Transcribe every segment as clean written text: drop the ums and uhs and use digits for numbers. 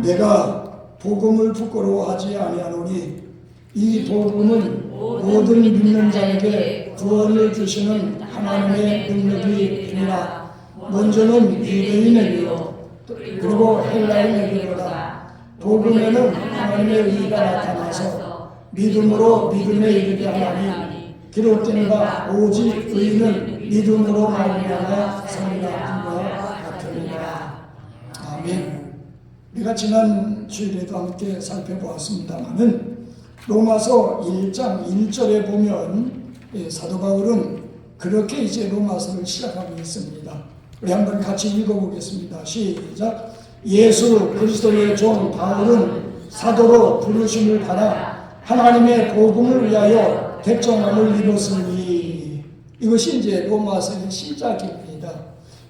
내가 복음을 부끄러워하지 아니하노니 이 복음은 모든 믿는 자에게 구원을 주시는 하나님의 능력이니라. 먼저는 유대인에게요 그리고 헬라인에게로다. 복음에는 하나님의 의가 나타나서 믿음으로 믿음에 이르게 하나니 기록된 바 오직 의인은 믿음으로 말미암아 사리라 같으니라. 아멘. 우리가 지난 주일에도 함께 살펴보았습니다마는 로마서 1장 1절에 보면 사도 바울은 그렇게 이제 로마서를 시작하고 있습니다. 우리 한번 같이 읽어보겠습니다. 시작. 예수 그리스도의 종 바울은 사도로 부르심을 받아 하나님의 복음을 위하여 택정함을 이뤘으니. 이것이 이제 로마서의 시작입니다.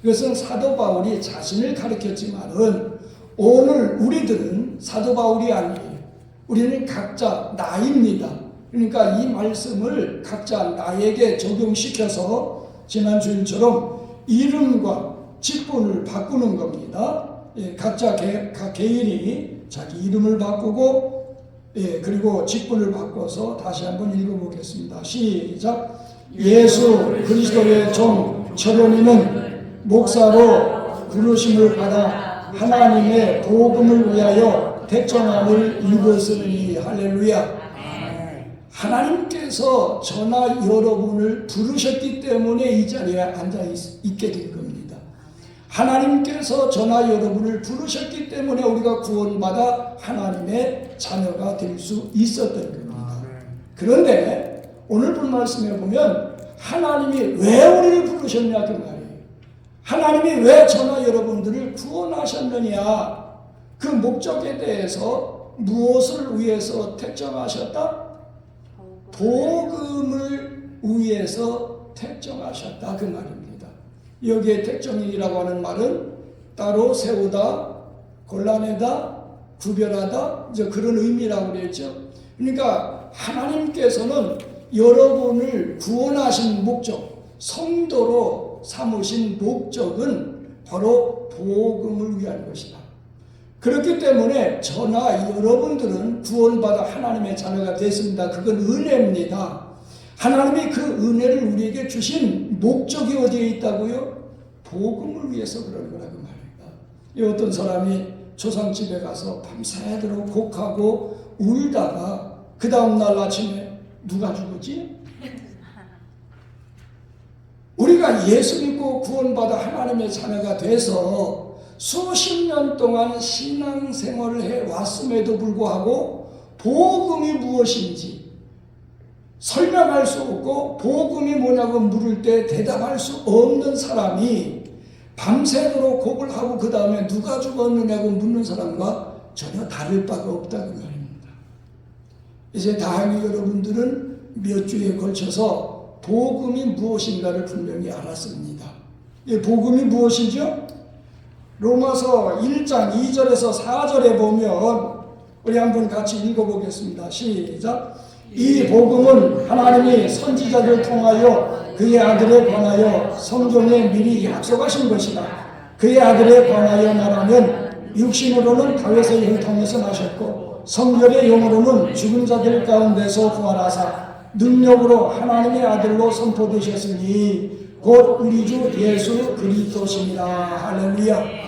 이것은 사도 바울이 자신을 가르쳤지만은 오늘 우리들은 사도 바울이 아니에요. 우리는 각자 나입니다. 그러니까 이 말씀을 각자 나에게 적용시켜서 지난 주일처럼 이름과 직분을 바꾸는 겁니다. 각자 각 개인이 자기 이름을 바꾸고 그리고 직분을 바꿔서 다시 한번 읽어보겠습니다. 시작. 예수 그리스도의 종 철원이는 목사로 부르심을 받아 하나님의 복음을 위하여 택정함을 입었으니. 할렐루야. 하나님께서 저나 여러분을 부르셨기 때문에 이 자리에 앉아 있게 된 겁니다. 하나님께서 저나 여러분을 부르셨기 때문에 우리가 구원받아 하나님의 자녀가 될 수 있었던 겁니다. 그런데 오늘 본 말씀에 보면 하나님이 왜 우리를 부르셨냐 그 말이에요. 하나님이 왜 저나 여러분들을 구원하셨느냐, 그 목적에 대해서 무엇을 위해서 택정하셨다? 복음을 위해서 택정하셨다 그 말입니다. 여기에 택정이라고 하는 말은 따로 세우다, 골라내다, 구별하다, 이제 그런 의미라고 그랬죠. 그러니까 하나님께서는 여러분을 구원하신 목적, 성도로 삼으신 목적은 바로 복음을 위한 것이다. 그렇기 때문에 저나 여러분들은 구원받아 하나님의 자녀가 됐습니다. 그건 은혜입니다. 하나님이 그 은혜를 우리에게 주신 목적이 어디에 있다고요? 복음을 위해서 그런 거라고 말입니다. 어떤 사람이 조상집에 가서 밤새도록 곡하고 울다가 그 다음날 아침에 누가 죽었지? 우리가 예수 믿고 구원받아 하나님의 자녀가 돼서 수십 년 동안 신앙생활을 해왔음에도 불구하고 복음이 무엇인지 설명할 수 없고 복음이 뭐냐고 물을 때 대답할 수 없는 사람이 밤새도록 곡을 하고 그 다음에 누가 죽었느냐고 묻는 사람과 전혀 다를 바가 없다는 말입니다. 이제 다행히 여러분들은 몇 주에 걸쳐서 복음이 무엇인가를 분명히 알았습니다. 이 복음이 무엇이죠? 로마서 1장 2절에서 4절에 보면 우리 한번 같이 읽어보겠습니다. 시작. 이 복음은 하나님이 선지자들 통하여 그의 아들에 관하여 성경에 미리 약속하신 것이다. 그의 아들에 관하여 말하면 육신으로는 다윗의 혈통에서 나셨고 성결의 영으로는 죽은 자들 가운데서 부활하사 능력으로 하나님의 아들로 선포되셨으니 곧 우리 주 예수 그리스도시니라. 할렐루야.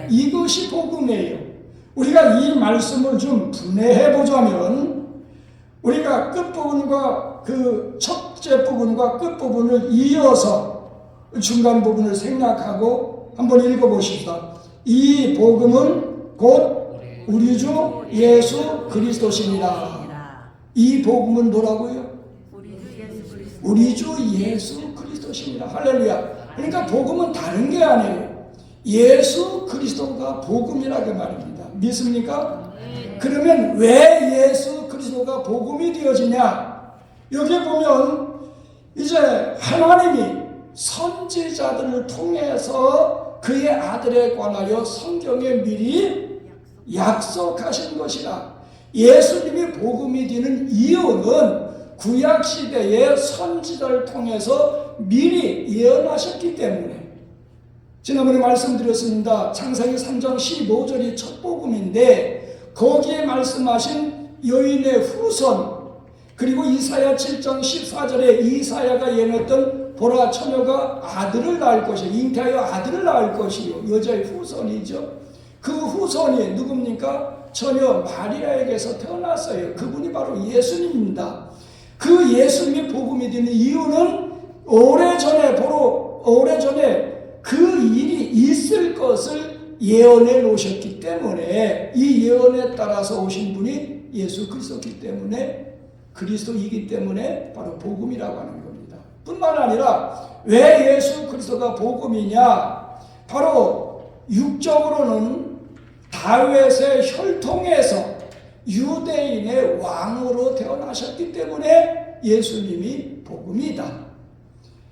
이것이 복음이에요. 우리가 이 말씀을 좀 분해해 보자면 우리가 끝부분과 그 첫째 부분과 끝부분을 이어서 중간 부분을 생략하고 한번 읽어보십시다. 이 복음은 곧 우리 주 예수 그리스도시니라. 이 복음은 뭐라고요? 우리 주 예수 그리스도시니라. 할렐루야. 그러니까 복음은 다른 게 아니에요. 예수 그리스도가 복음이라고 말입니다. 믿습니까? 그러면 왜 예수 그리스도가 복음이 되어지냐? 여기 보면 이제 하나님이 선지자들을 통해서 그의 아들에 관하여 성경에 미리 약속하신 것이라. 예수님이 복음이 되는 이유는 구약시대의 선지자를 통해서 미리 예언하셨기 때문에. 지난번에 말씀드렸습니다. 창세기 3장 15절이 첫 복음인데 거기에 말씀하신 여인의 후손, 그리고 이사야 7장 14절에 이사야가 예언했던 보라 처녀가 아들을 낳을 것이요, 잉태하여 아들을 낳을 것이요, 여자의 후손이죠. 그 후손이 누굽니까? 처녀 마리아에게서 태어났어요. 그분이 바로 예수님입니다. 그 예수님이 복음이 되는 이유는 오래전에 그 일이 있을 것을 예언해 놓으셨기 때문에, 이 예언에 따라서 오신 분이 예수 그리스도이기 때문에, 그리스도이기 때문에 바로 복음이라고 하는 겁니다. 뿐만 아니라 왜 예수 그리스도가 복음이냐? 바로 육적으로는 다윗의 혈통에서 유대인의 왕으로 태어나셨기 때문에 예수님이 복음이다.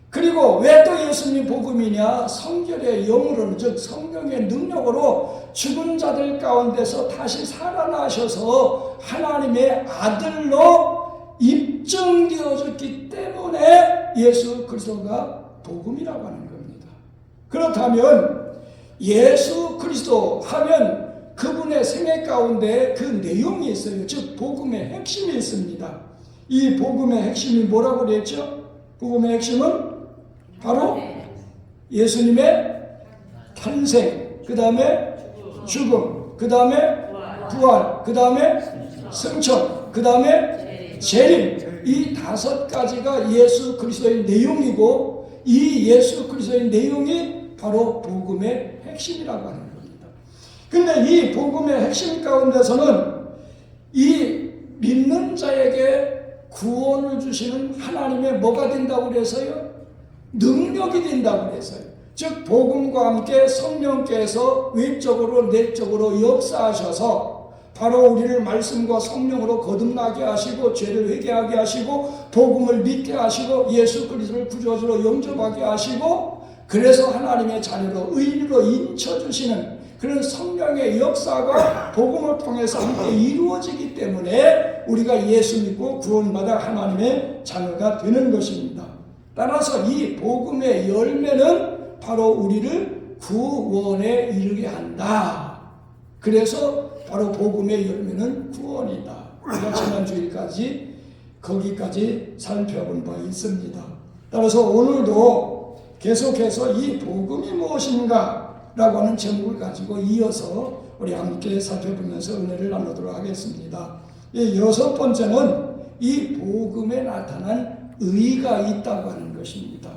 그리고 왜 또 예수님이 복음이냐? 성결의 영으로는, 즉 성령의 능력으로 죽은 자들 가운데서 다시 살아나셔서 하나님의 아들로 입증되어졌기 때문에 예수 그리스도가 복음이라고 하는 겁니다. 그렇다면 예수 그리스도 하면 그분의 생애 가운데 그 내용이 있어요. 즉 복음의 핵심이 있습니다. 이 복음의 핵심이 뭐라고 그랬죠? 복음의 핵심은 바로 예수님의 탄생, 그 다음에 죽음, 그 다음에 부활, 그 다음에 승천, 그 다음에 재림, 이 5가지가 예수 그리스도의 내용이고, 이 예수 그리스도의 내용이 바로 복음의 핵심이라고 하는 겁니다. 근데 이 복음의 핵심 가운데서는 이 믿는 자에게 구원을 주시는 하나님의 뭐가 된다고 그래서요? 능력이 된다고 그래서요. 즉 복음과 함께 성령께서 외적으로 내적으로 역사하셔서 바로 우리를 말씀과 성령으로 거듭나게 하시고 죄를 회개하게 하시고 복음을 믿게 하시고 예수 그리스도를 구주로 영접하게 하시고, 그래서 하나님의 자녀로 의인으로 인쳐주시는 그런 성령의 역사가 복음을 통해서 함께 이루어지기 때문에 우리가 예수 믿고 구원받아 하나님의 자녀가 되는 것입니다. 따라서 이 복음의 열매는 바로 우리를 구원에 이르게 한다. 그래서 바로 복음의 열매는 구원이다. 우리가 지난주일까지 거기까지 살펴본 바 있습니다. 따라서 오늘도 계속해서 이 복음이 무엇인가 라고 하는 제목을 가지고 이어서 우리 함께 살펴보면서 은혜를 나누도록 하겠습니다. 6번째는 이 복음에 나타난 의가 있다고 하는 것입니다.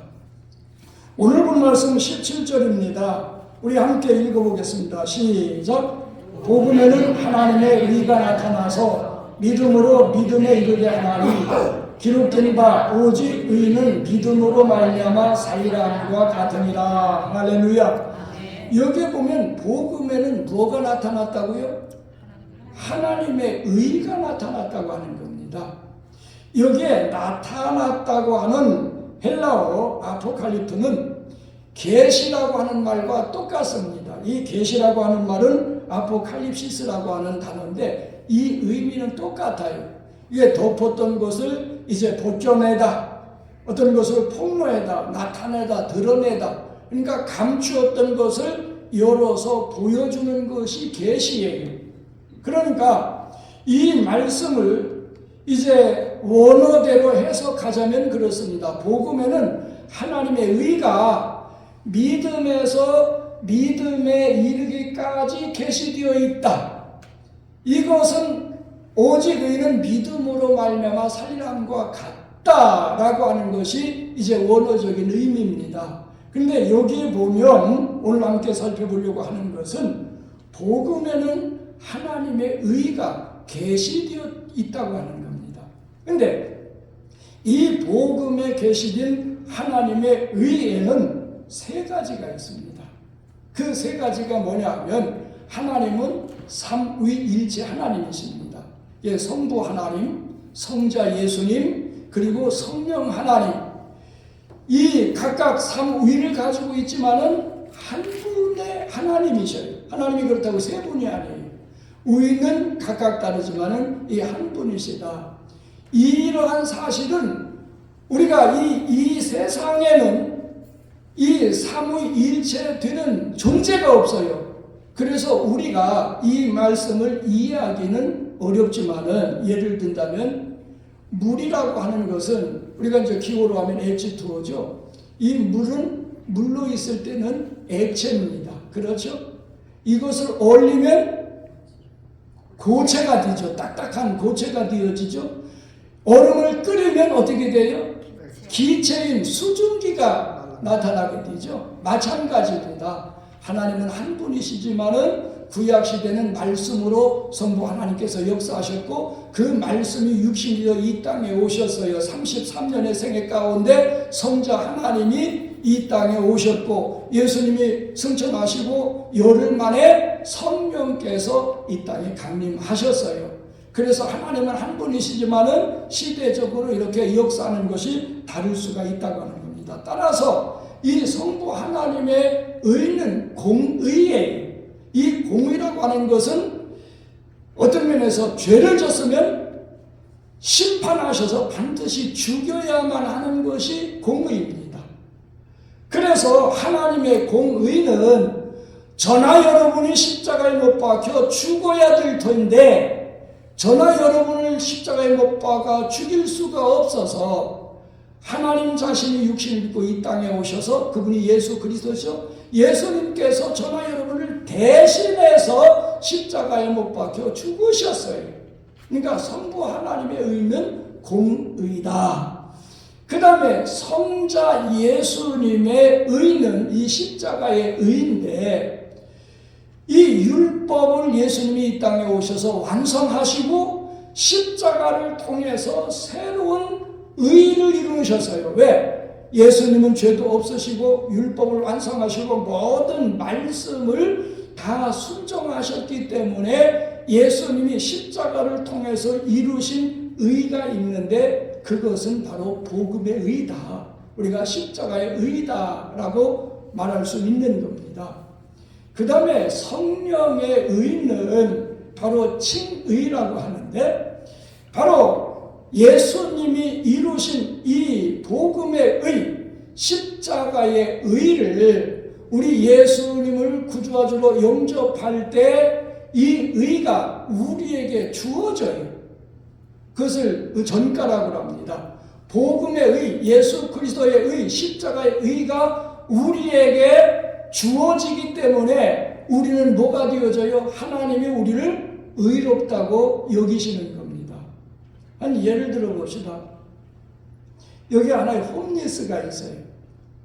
오늘 본 말씀 17절입니다. 우리 함께 읽어보겠습니다. 시작. 복음에는 하나님의 의가 나타나서 믿음으로 믿음에 이르게 하나니 기록된 바 오직 의는 믿음으로 말미암아 살리라 함과 같으니라. 할렐루야. 여기에 보면 복음에는 뭐가 나타났다고요? 하나님의 의가 나타났다고 하는 겁니다. 여기에 나타났다고 하는 헬라어 아포칼립토는 계시라고 하는 말과 똑같습니다. 이 계시라고 하는 말은 아포칼립시스라고 하는 단어인데 이 의미는 똑같아요. 이게 덮었던 것을 이제 벗겨내다, 어떤 것을 폭로해다, 나타내다, 드러내다, 그러니까 감추었던 것을 열어서 보여주는 것이 계시예요. 그러니까 이 말씀을 이제 원어대로 해석하자면 그렇습니다. 복음에는 하나님의 의가 믿음에서 믿음에 이르기까지 계시되어 있다. 이것은 오직 의는 믿음으로 말미암아 살리람과 같다라고 하는 것이 이제 원어적인 의미입니다. 근데 여기에 보면 오늘 함께 살펴보려고 하는 것은 복음에는 하나님의 의가 계시되어 있다고 하는 겁니다. 근데 이 복음에 계시된 하나님의 의에는 3가지가 있습니다. 그 3가지가 뭐냐면 하나님은 삼위일체 하나님이십니다. 예, 성부 하나님, 성자 예수님, 그리고 성령 하나님. 이 각각 삼위를 가지고 있지만은 한 분의 하나님이셔요. 하나님이 그렇다고 3분이 아니에요. 위는 각각 다르지만은 이 한 분이시다. 이러한 사실은 우리가 이 세상에는 이 삼위일체되는 존재가 없어요. 그래서 우리가 이 말씀을 이해하기는 어렵지만은, 예를 든다면 물이라고 하는 것은 우리가 이제 기호로 하면 H2O죠. 이 물은 물로 있을 때는 액체입니다. 그렇죠? 이것을 얼리면 고체가 되죠. 딱딱한 고체가 되어지죠. 얼음을 끓이면 어떻게 돼요? 기체인 수증기가 나타나게 되죠. 마찬가지입니다. 하나님은 한 분이시지만은 구약시대는 말씀으로 성부 하나님께서 역사하셨고, 그 말씀이 육신이 되어 이 땅에 오셨어요. 33년의 생애 가운데 성자 하나님이 이 땅에 오셨고, 예수님이 승천하시고 열흘 만에 성령께서 이 땅에 강림하셨어요. 그래서 하나님은 한 분이시지만은 시대적으로 이렇게 역사하는 것이 다를 수가 있다고 하는 겁니다. 따라서 이 성부 하나님의 의는 공의예요. 이 공의라고 하는 것은 어떤 면에서 죄를 졌으면 심판하셔서 반드시 죽여야만 하는 것이 공의입니다. 그래서 하나님의 공의는 저나 여러분이 십자가에 못 박혀 죽어야 될 텐데, 저나 여러분을 십자가에 못 박아 죽일 수가 없어서 하나님 자신이 육신을 입고 이 땅에 오셔서, 그분이 예수 그리스도죠. 예수님께서 저나 여러분을 대신해서 십자가에 못 박혀 죽으셨어요. 그러니까 성부 하나님의 의는 공의다. 그 다음에 성자 예수님의 의는 이 십자가의 의인데, 이 율법을 예수님이 이 땅에 오셔서 완성하시고 십자가를 통해서 새로운 의를 이루셨어요. 왜? 예수님은 죄도 없으시고 율법을 완성하시고 모든 말씀을 다 순종하셨기 때문에 예수님이 십자가를 통해서 이루신 의가 있는데, 그것은 바로 복음의 의다. 우리가 십자가의 의다라고 말할 수 있는 겁니다. 그 다음에 성령의 의는 바로 칭의라고 하는데, 바로 예수님이 이루신 이 복음의 의, 십자가의 의를 우리 예수님을 구주와 주로 영접할 때 이 의가 우리에게 주어져요. 그것을 전가라고 합니다. 복음의 의, 예수 그리스도의 의, 십자가의 의가 우리에게 주어지기 때문에 우리는 뭐가 되어져요? 하나님이 우리를 의롭다고 여기시는 겁니다. 한 예를 들어 봅시다. 여기 하나의 홈리스가 있어요.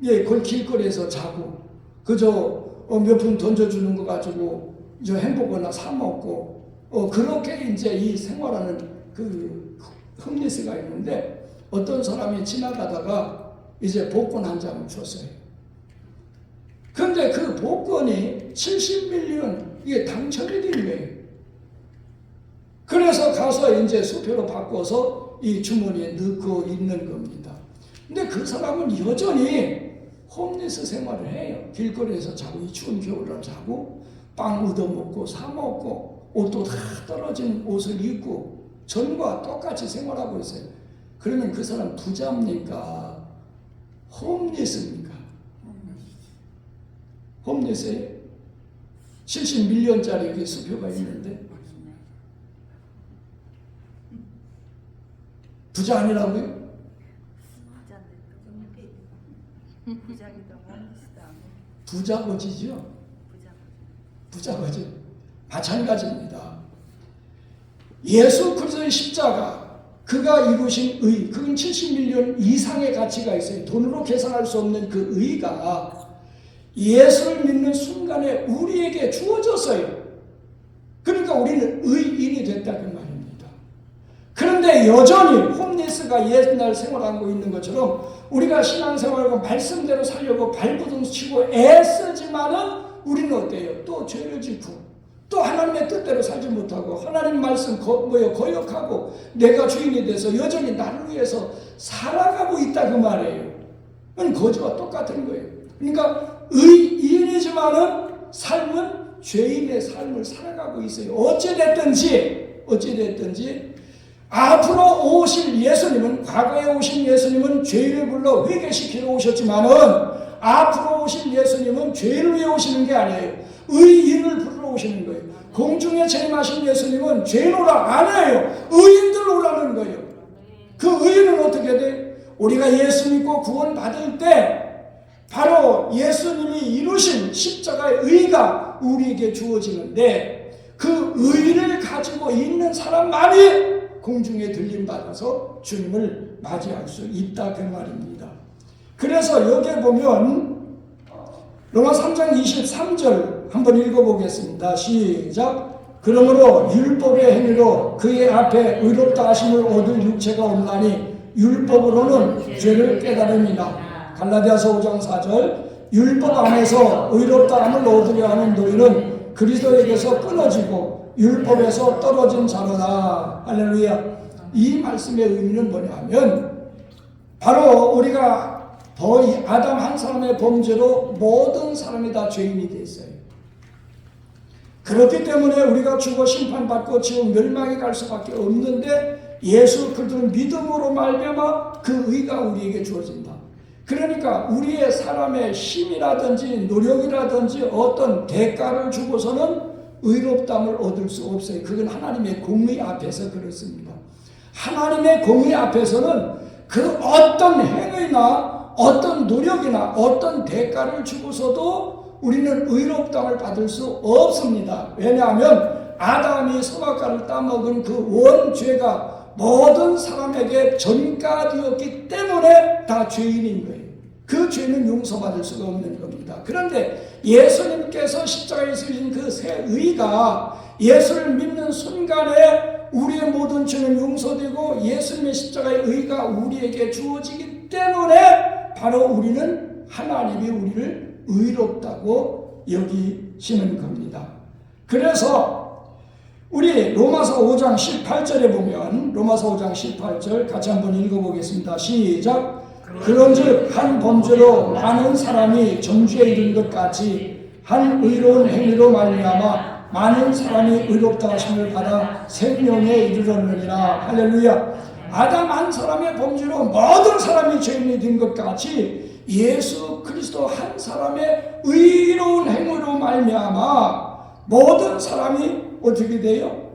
예, 그 길거리에서 자고 그저 몇 푼 던져주는 거 가지고 저 햄버거나 사 먹고 그렇게 이제 이 생활하는 그 홈리스가 있는데, 어떤 사람이 지나가다가 이제 복권 한 장을 줬어요. 근데 그 복권이 70밀리언 이게 당첨이 된 거예요. 그래서 가서 이제 수표로 바꿔서 이 주머니에 넣고 있는 겁니다. 근데 그 사람은 여전히 홈리스 생활을 해요. 길거리에서 자고, 이 추운 겨울날 자고, 빵 얻어먹고 사먹고 옷도 다 떨어진 옷을 입고 전과 똑같이 생활하고 있어요. 그러면 그 사람 부자입니까? 홈리스입니까? 홈리스에 70밀리언짜리 수표가 있는데 부자 아니라고요? 부자거지죠. 부자거지. 마찬가지입니다. 예수 그리스도의 십자가, 그가 이루신 의, 그건 70밀리언 이상의 가치가 있어요. 돈으로 계산할 수 없는 그 의가 예수를 믿는 순간에 우리에게 주어졌어요. 그러니까 우리는 의인이 됐다 그 말입니다. 그런데 여전히 홈리스가 옛날 생활하고 있는 것처럼 우리가 신앙생활하고 말씀대로 살려고 발버둥 치고 애쓰지만은 우리는 어때요? 또 죄를 짓고 또 하나님의 뜻대로 살지 못하고 하나님 말씀 거역하고 내가 주인이 돼서 여전히 나를 위해서 살아가고 있다 그 말이에요. 그건 거지와 똑같은 거예요. 그러니까 의인이지만은 삶은 죄인의 삶을 살아가고 있어요. 어찌됐든지 앞으로 오실 예수님은, 과거에 오신 예수님은 죄인을 불러 회개시키러 오셨지만은 앞으로 오신 예수님은 죄를 위해 오시는 게 아니에요. 의인을 부르러 오시는 거예요. 공중에 재림하신 예수님은 죄노라 안 해요. 의인들 오라는 거예요. 그 의인은 어떻게 돼? 우리가 예수 믿고 구원 받을 때 바로 예수님이 이루신 십자가의 의가 우리에게 주어지는데 그 의를 가지고 있는 사람만이 공중에 들림받아서 주님을 맞이할 수 있다 그 말입니다. 그래서 여기에 보면 로마 3장 23절 한번 읽어보겠습니다. 시작. 그러므로 율법의 행위로 그의 앞에 의롭다 하심을 얻을 육체가 없나니 율법으로는 죄를 깨달음이나. 갈라디아서 5장 4절. 율법 안에서 의롭다 함을 얻으려 하는 너희는 그리스도에게서 끊어지고 율법에서 떨어진 자로다. 할렐루야. 이 말씀의 의미는 뭐냐면 바로 우리가 아담 한 사람의 범죄로 모든 사람이 다 죄인이 됐어요. 그렇기 때문에 우리가 죽어 심판받고 지금 멸망에 갈 수밖에 없는데 예수 그리스도를 믿음으로 말미암아 그 의가 우리에게 주어진다. 그러니까 우리의 사람의 힘이라든지 노력이라든지 어떤 대가를 주고서는 의롭다함을 얻을 수 없어요. 그건 하나님의 공의 앞에서 그렇습니다. 하나님의 공의 앞에서는 그 어떤 행위나 어떤 노력이나 어떤 대가를 주고서도 우리는 의롭다함을 받을 수 없습니다. 왜냐하면 아담이 선악과를 따먹은 그 원죄가 모든 사람에게 전가되었기 때문에 다 죄인인 거예요. 그 죄는 용서받을 수가 없는 겁니다. 그런데 예수님께서 십자가에서 주신 그 새 의가 예수를 믿는 순간에 우리의 모든 죄는 용서되고 예수님의 십자가의 의가 우리에게 주어지기 때문에 바로 우리는 하나님이 우리를 의롭다고 여기시는 겁니다. 그래서 우리 로마서 5장 18절에 보면 로마서 5장 18절 같이 한번 읽어보겠습니다. 시작. 그런즉 한 범죄로 많은 사람이 정죄에 이른 것 같이 한 의로운 행위로 말미암아 많은 사람이 의롭다 하심을 받아 생명에 이르렀느니라. 할렐루야. 아담 한 사람의 범죄로 모든 사람이 죄인이 된 것 같이 예수 그리스도 한 사람의 의로운 행위로 말미암아 모든 사람이 어떻게 돼요?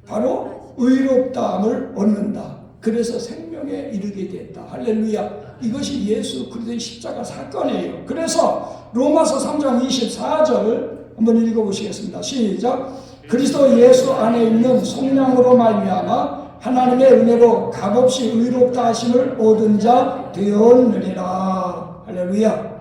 바로 의롭다함을 얻는다. 그래서 생명에 이르게 됐다. 할렐루야. 이것이 예수 그리스도의 십자가 사건이에요. 그래서 로마서 3장 24절 한번 읽어보시겠습니다. 시작. 그리스도 예수 안에 있는 속량으로 말미암아 하나님의 은혜로 값없이 의롭다 하심을 얻은 자 되었느니라. 할렐루야.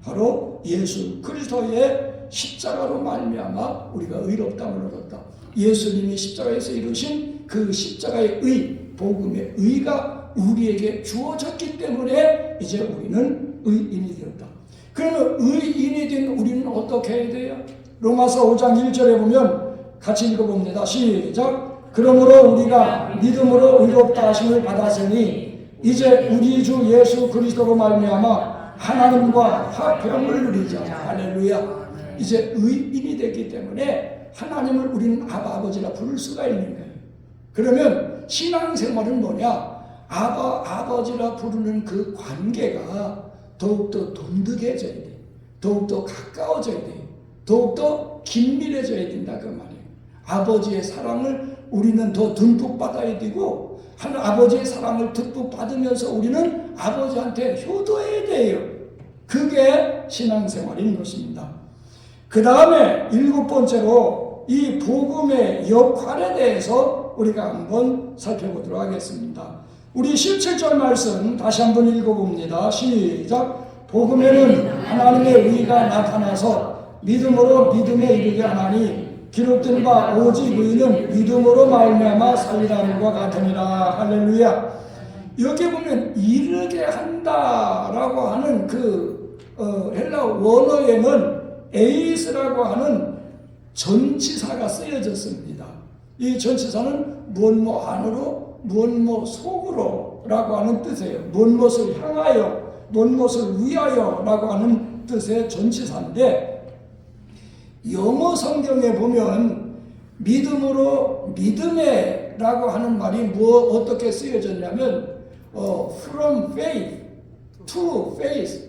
바로 예수 그리스도의 십자가로 말미암아 우리가 의롭다함을 얻었다. 예수님이 십자가에서 이루신 그 십자가의 의, 복음의 의가 우리에게 주어졌기 때문에 이제 우리는 의인이 되었다. 그러면 의인이 된 우리는 어떻게 해야 돼요? 로마서 5장 1절에 보면 같이 읽어봅니다. 시작. 그러므로 우리가 믿음으로 의롭다 하심을 받았으니 이제 우리 주 예수 그리스도로 말미암아 하나님과 화평을 누리자. 할렐루야. 이제 의인이 됐기 때문에 하나님을 우리는 아버지라 부를 수가 있는 거예요. 그러면 신앙생활은 뭐냐? 아버지라 부르는 그 관계가 더욱더 돈득해져야 돼. 더욱더 가까워져야 돼. 더욱더 긴밀해져야 된다 그 말이에요. 아버지의 사랑을 우리는 더 듬뿍 받아야 되고 아버지의 사랑을 듬뿍 받으면서 우리는 아버지한테 효도해야 돼요. 그게 신앙생활인 것입니다. 그 다음에 7번째로 이 복음의 역할에 대해서 우리가 한번 살펴보도록 하겠습니다. 우리 17절 말씀 다시 한번 읽어봅니다. 시작. 복음에는 하나님의 의가 나타나서 믿음으로 믿음에 이르게 하나니 기록된 바 오직 의는 믿음으로 말미암아 살리라는 것 같으니라. 할렐루야. 여기 보면 이르게 한다라고 하는 그 헬라 원어에는 에이스라고 하는 전치사가 쓰여졌습니다. 이 전치사는 무엇뭐 안으로 무엇뭐 속으로 라고 하는 뜻이에요. 무엇을 향하여 무엇을 위하여 라고 하는 뜻의 전치사인데 영어 성경에 보면 믿음으로 믿음에 라고 하는 말이 어떻게 쓰여졌냐면 from faith to faith.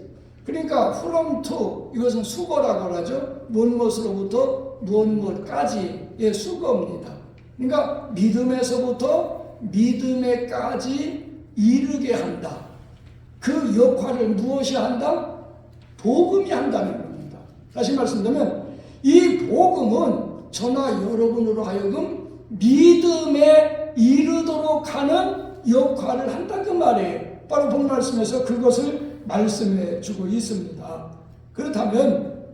그러니까 from to 이것은 수거라고 하죠. 무엇으로부터 무엇까지의 수거입니다. 그러니까 믿음에서부터 믿음에까지 이르게 한다. 그 역할을 무엇이 한다? 복음이 한다는 겁니다. 다시 말씀드리면 이 복음은 저나 여러분으로 하여금 믿음에 이르도록 하는 역할을 한다 그 말이에요. 바로 본 말씀에서 그것을 말씀해 주고 있습니다. 그렇다면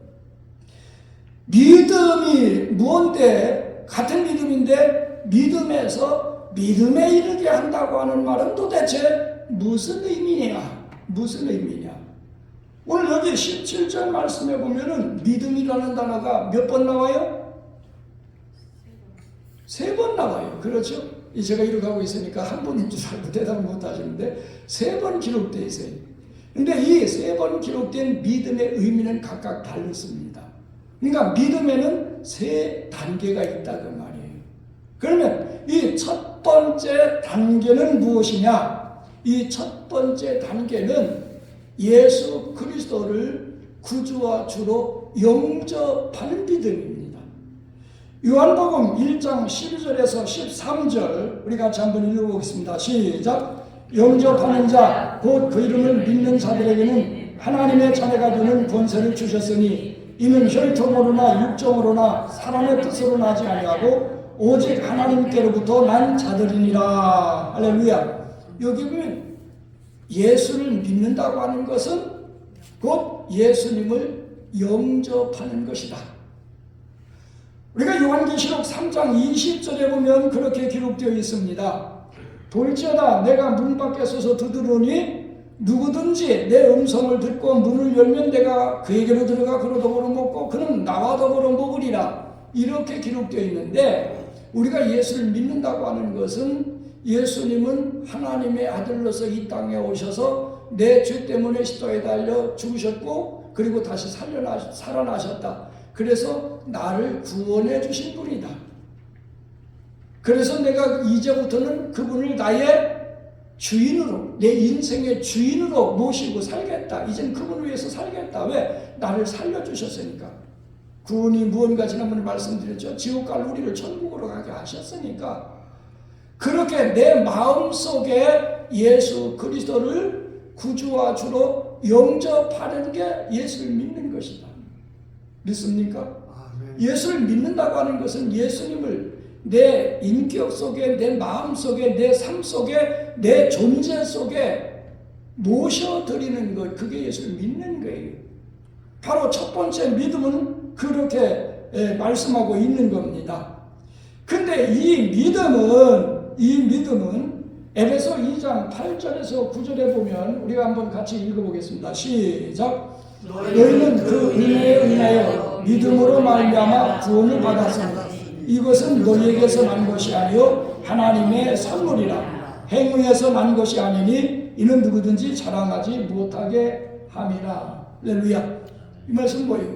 믿음이 뭔데? 같은 믿음인데 믿음에서 믿음에 이르게 한다고 하는 말은 도대체 무슨 의미냐? 무슨 의미냐? 오늘 여기 17절 말씀에 보면은 믿음이라는 단어가 몇 번 나와요? 3번 나와요. 그렇죠? 제가 이렇게 하고 있으니까 한 번인 줄 알고 대답을 못 하시는데 3번 기록되어 있어요. 근데 이 3번 기록된 믿음의 의미는 각각 다르습니다. 그러니까 믿음에는 3단계가 있다 그 말이에요. 그러면 이 첫 번째 단계는 무엇이냐? 이 첫 번째 단계는 예수 그리스도를 구주와 주로 영접하는 믿음입니다. 요한복음 1장 12절에서 13절 우리 같이 한번 읽어보겠습니다. 시작. 영접하는 자 곧 그 이름을 믿는 자들에게는 하나님의 자녀가 되는 권세를 주셨으니 이는 혈통으로나 육정으로나 사람의 뜻으로 나지 아니하고 오직 하나님께로부터 난 자들이니라. 할렐루야. 여기 보면 예수를 믿는다고 하는 것은 곧 예수님을 영접하는 것이다. 우리가 요한계시록 3장 20절에 보면 그렇게 기록되어 있습니다. 볼지어다 내가 문 밖에 서서 두드리니 누구든지 내 음성을 듣고 문을 열면 내가 그에게로 들어가 그로 더불어 먹고 그는 나와 더불어 먹으리라. 이렇게 기록되어 있는데 우리가 예수를 믿는다고 하는 것은 예수님은 하나님의 아들로서 이 땅에 오셔서 내 죄 때문에 십자가에 달려 죽으셨고 그리고 다시 살아나셨다. 그래서 나를 구원해 주신 분이다. 그래서 내가 이제부터는 그분을 나의 주인으로, 내 인생의 주인으로 모시고 살겠다. 이젠 그분을 위해서 살겠다. 왜? 나를 살려주셨으니까. 구원이 무언가 지난번에 말씀드렸죠. 지옥 갈 우리를 천국으로 가게 하셨으니까. 그렇게 내 마음속에 예수 그리스도를 구주와 주로 영접하는 게 예수를 믿는 것이다. 믿습니까? 아멘. 예수를 믿는다고 하는 것은 예수님을 내 인격 속에, 내 마음 속에, 내 삶 속에, 내 존재 속에 모셔드리는 것, 그게 예수를 믿는 거예요. 바로 첫 번째 믿음은 그렇게 말씀하고 있는 겁니다. 근데 이 믿음은 에베소 2장 8절에서 9절에 보면 우리가 한번 같이 읽어보겠습니다. 시작. 너희는 그 은혜에 인하여 믿음으로 말미암아 구원을 받았으니 이것은 너희에게서 난 것이 아니요 하나님의 선물이라. 행위에서 난 것이 아니니 이는 누구든지 자랑하지 못하게 함이라. 할렐루야. 이 말씀 뭐예요?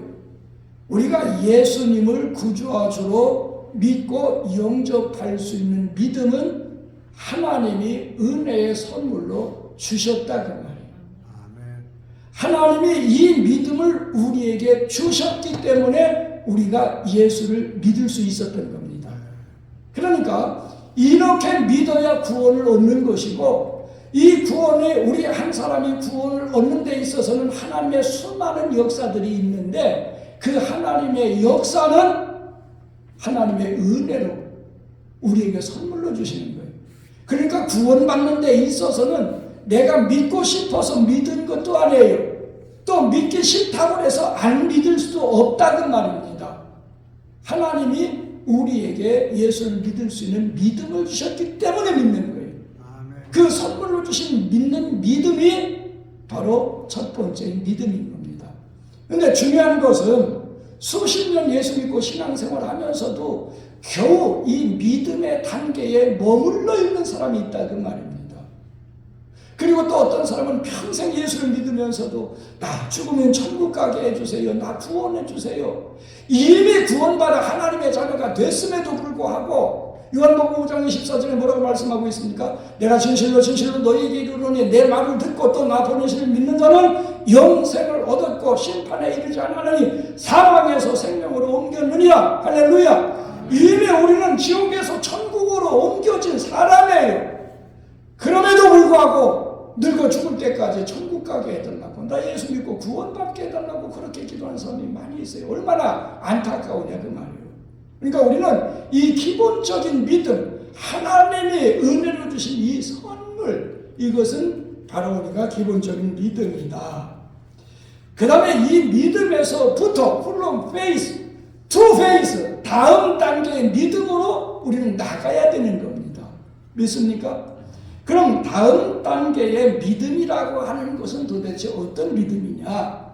우리가 예수님을 구주와 주로 믿고 영접할 수 있는 믿음은 하나님이 은혜의 선물로 주셨다 그 말이에요. 하나님이 이 믿음을 우리에게 주셨기 때문에 우리가 예수를 믿을 수 있었던 겁니다. 그러니까 이렇게 믿어야 구원을 얻는 것이고 이 구원에 우리 한 사람이 구원을 얻는 데 있어서는 하나님의 수많은 역사들이 있는데 그 하나님의 역사는 하나님의 은혜로 우리에게 선물로 주시는 거예요. 그러니까 구원받는 데 있어서는 내가 믿고 싶어서 믿은 것도 아니에요. 또 믿기 싫다고 해서 안 믿을 수도 없다는 말입니다. 하나님이 우리에게 예수를 믿을 수 있는 믿음을 주셨기 때문에 믿는 거예요. 그 선물로 주신 믿는 믿음이 바로 첫 번째 믿음인 겁니다. 그런데 중요한 것은 수십 년 예수 믿고 신앙생활 하면서도 겨우 이 믿음의 단계에 머물러 있는 사람이 있다 그 말입니다. 그리고 또 어떤 사람은 평생 예수를 믿으면서도 나 죽으면 천국 가게 해주세요. 나 구원해 주세요. 이미 구원받아 하나님의 자녀가 됐음에도 불구하고 요한복음 5장 24절에 뭐라고 말씀하고 있습니까? 내가 진실로 진실로 너희에게 이르노니 내 말을 듣고 또 나 보내시를 믿는 자는 영생을 얻었고 심판에 이르지 않으니 사망에서 생명으로 옮겼느니라. 할렐루야. 이미 우리는 지옥에서 천국으로 옮겨진 사람이에요. 그럼에도 불구하고 늙어 죽을 때까지 천국 가게 해달라고, 나 예수 믿고 구원받게 해달라고 그렇게 기도하는 사람이 많이 있어요. 얼마나 안타까우냐 그 말이에요. 그러니까 우리는 이 기본적인 믿음, 하나님이 은혜로 주신 이 선물, 이것은 바로 우리가 기본적인 믿음이다. 그 다음에 이 믿음에서부터 from faith to faith, 다음 단계의 믿음으로 우리는 나가야 되는 겁니다. 믿습니까? 그럼 다음 단계의 믿음이라고 하는 것은 도대체 어떤 믿음이냐?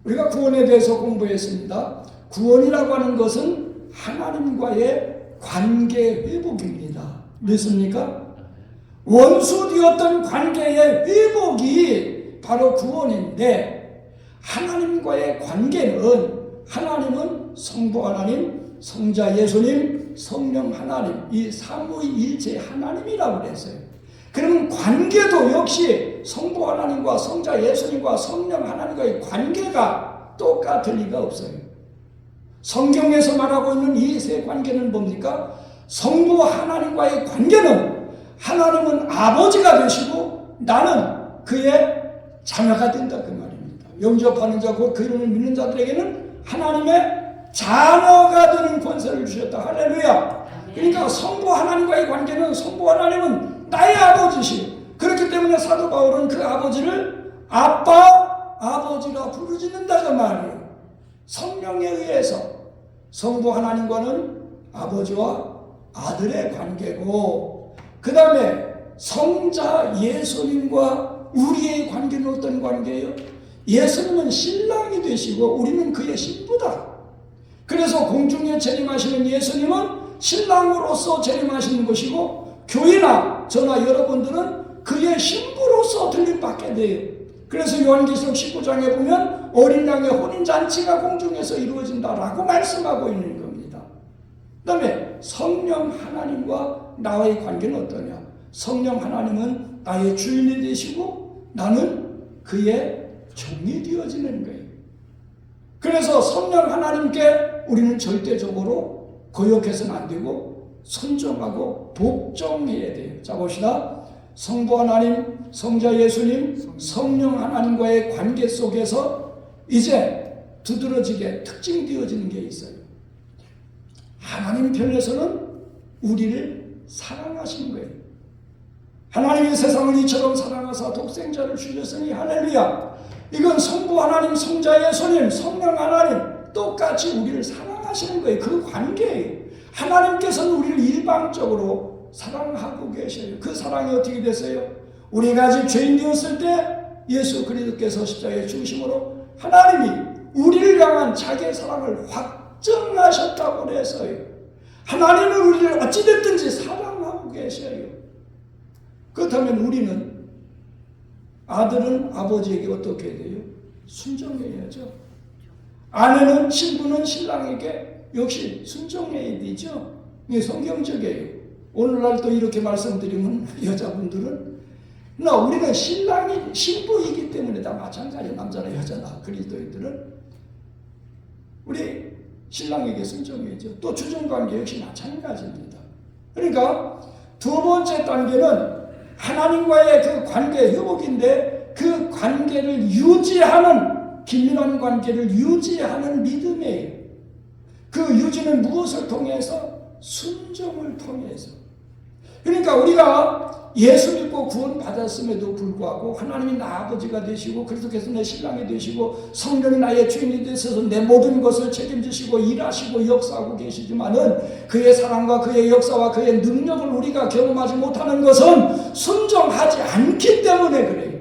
우리가 구원에 대해서 공부했습니다. 구원이라고 하는 것은 하나님과의 관계 회복입니다. 믿습니까? 원수되었던 관계의 회복이 바로 구원인데, 하나님과의 관계는, 하나님은 성부 하나님, 성자 예수님, 성령 하나님, 이 삼위일체 하나님이라고 그랬어요. 그러면 관계도 역시 성부 하나님과 성자 예수님과 성령 하나님과의 관계가 똑같을 리가 없어요. 성경에서 말하고 있는 이 세 관계는 뭡니까? 성부 하나님과의 관계는, 하나님은 아버지가 되시고 나는 그의 자녀가 된다 그 말입니다. 영접하는 자, 곧 그 이름을 믿는 자들에게는 하나님의 자녀가 되는 권세를 주셨다. 할렐루야. 그러니까 성부 하나님과의 관계는, 성부 하나님은 나의 아버지시오. 그렇기 때문에 사도 바울은 그 아버지를 아빠, 아버지라 부르짖는다 그 말이에요. 성령에 의해서 성부 하나님과는 아버지와 아들의 관계고, 그 다음에 성자 예수님과 우리의 관계는 어떤 관계예요? 예수님은 신랑이 되시고 우리는 그의 신부다. 그래서 공중에 재림하시는 예수님은 신랑으로서 재림하시는 것이고, 교회나 저나 여러분들은 그의 신부로서 들림받게 돼요. 그래서 요한계시록 19장에 보면 어린 양의 혼인잔치가 공중에서 이루어진다라고 말씀하고 있는 겁니다. 그 다음에 성령 하나님과 나의 관계는 어떠냐? 성령 하나님은 나의 주인이 되시고 나는 그의 종이 되어지는 거예요. 그래서 성령 하나님께 우리는 절대적으로 거역해서는 안 되고 순종하고 복종해야 돼요. 자 봅시다. 성부 하나님, 성자 예수님, 성령 하나님과의 관계 속에서 이제 두드러지게 특징되어지는 게 있어요. 하나님 편에서는 우리를 사랑하시는 거예요. 하나님이 세상을 이처럼 사랑하사 독생자를 주셨으니 할렐루야. 이건 성부 하나님, 성자 예수님, 성령 하나님 똑같이 우리를 사랑하시는 거예요. 그 관계예요. 하나님께서는 우리를 일방적으로 사랑하고 계셔요. 그 사랑이 어떻게 됐어요? 우리가 아직 죄인 되었을 때 예수 그리스도께서 십자가에 죽으심으로 하나님이 우리를 향한 자기의 사랑을 확정하셨다고 그래서요. 하나님은 우리를 어찌됐든지 사랑하고 계셔요. 그렇다면 우리는, 아들은 아버지에게 어떻게 돼요? 순종해야죠. 아내는, 신부는 신랑에게 역시 순종해야 되죠. 이게 성경적이에요. 오늘날 또 이렇게 말씀드리면 여자분들은, 우리는 신랑이, 신부이기 때문에 다 마찬가지예요. 남자나 여자나 그리스도인들은 우리 신랑에게 순종해야죠. 또 주종관계 역시 마찬가지입니다. 그러니까 두 번째 단계는 하나님과의 그 관계 회복인데, 그 관계를 유지하는, 긴밀한 관계를 유지하는 믿음이에요. 그 유지는 무엇을 통해서? 순종을 통해서. 그러니까 우리가 예수 믿고 구원 받았음에도 불구하고 하나님이 나 아버지가 되시고 그리스도께서 내 신랑이 되시고 성령이 나의 주인이 되셔서 내 모든 것을 책임지시고 일하시고 역사하고 계시지만은, 그의 사랑과 그의 역사와 그의 능력을 우리가 경험하지 못하는 것은 순종하지 않기 때문에 그래요.